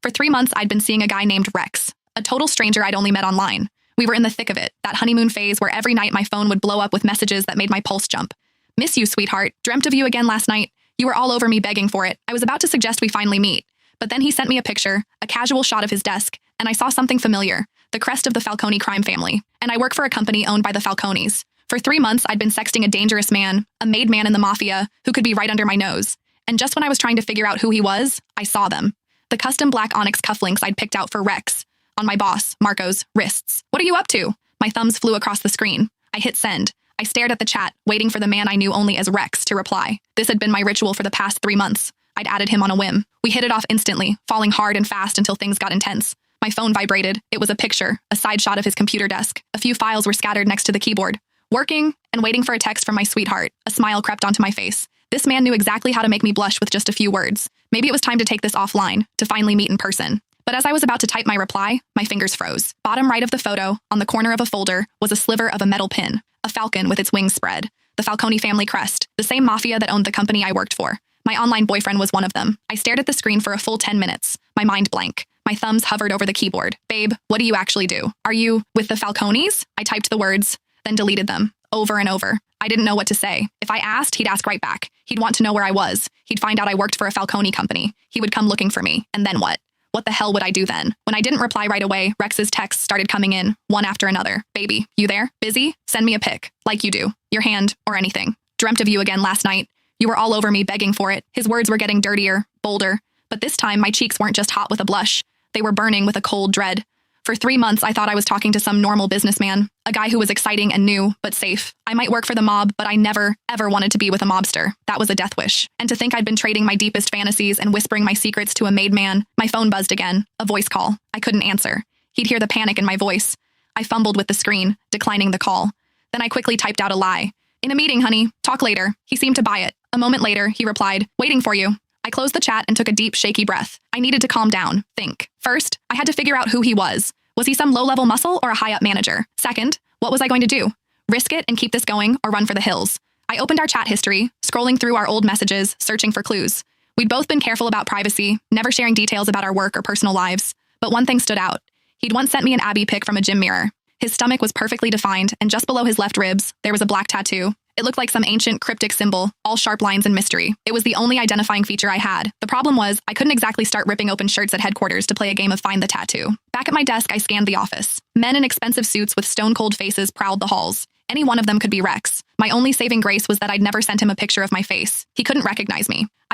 For 3 months, I'd been seeing a guy named Rex, a total stranger I'd only met online. We were in the thick of it, that honeymoon phase where every night my phone would blow up with messages that made my pulse jump. Miss you, sweetheart. Dreamt of you again last night. You were all over me begging for it. I was about to suggest we finally meet. But then he sent me a picture, a casual shot of his desk, and I saw something familiar, the crest of the Falcone crime family. And I work for a company owned by the Falcones. For 3 months, I'd been sexting a dangerous man, a made man in the mafia, who could be right under my nose. And just when I was trying to figure out who he was, I saw them. The custom black onyx cufflinks I'd picked out for Rex, on my boss, Marco's, wrists. What are you up to? My thumbs flew across the screen. I hit send. I stared at the chat, waiting for the man I knew only as Rex to reply. This had been my ritual for the past 3 months. I'd added him on a whim. We hit it off instantly, falling hard and fast until things got intense. My phone vibrated. It was a picture, a side shot of his computer desk. A few files were scattered next to the keyboard. Working and waiting for a text from my sweetheart. A smile crept onto my face. This man knew exactly how to make me blush with just a few words. Maybe it was time to take this offline, to finally meet in person. But as I was about to type my reply, my fingers froze. Bottom right of the photo, on the corner of a folder, was a sliver of a metal pin, a falcon with its wings spread. The Falcone family crest, the same mafia that owned the company I worked for. My online boyfriend was one of them. I stared at the screen for a full 10 minutes, my mind blank. My thumbs hovered over the keyboard. Babe, what do you actually do? Are you with the Falcones? I typed the words, then deleted them, over and over. I didn't know what to say. If I asked, he'd ask right back. He'd want to know where I was. He'd find out I worked for a Falcone company. He would come looking for me. And then what? What the hell would I do then? When I didn't reply right away, Rex's texts started coming in, one after another. Baby, you there? Busy? Send me a pic. Like you do. Your hand, or anything. Dreamt of you again last night. You were all over me begging for it. His words were getting dirtier, bolder. But this time, my cheeks weren't just hot with a blush. They were burning with a cold dread. For 3 months, I thought I was talking to some normal businessman, a guy who was exciting and new, but safe. I might work for the mob, but I never, ever wanted to be with a mobster. That was a death wish. And to think I'd been trading my deepest fantasies and whispering my secrets to a made man. My phone buzzed again, a voice call. I couldn't answer. He'd hear the panic in my voice. I fumbled with the screen, declining the call. Then I quickly typed out a lie. In a meeting, honey. Talk later. He seemed to buy it. A moment later, he replied, waiting for you. I closed the chat and took a deep, shaky breath. I needed to calm down, think. First, I had to figure out who he was. Was he some low-level muscle or a high-up manager? Second, what was I going to do? Risk it and keep this going or run for the hills? I opened our chat history, scrolling through our old messages, searching for clues. We'd both been careful about privacy, never sharing details about our work or personal lives. But one thing stood out. He'd once sent me an Abby pic from a gym mirror. His stomach was perfectly defined, and just below his left ribs, there was a black tattoo. It looked like some ancient cryptic symbol, all sharp lines and mystery. It was the only identifying feature I had. The problem was, I couldn't exactly start ripping open shirts at headquarters to play a game of Find the Tattoo. Back at my desk, I scanned the office. Men in expensive suits with stone-cold faces prowled the halls. Any one of them could be Rex. My only saving grace was that I'd never sent him a picture of my face. He couldn't recognize me.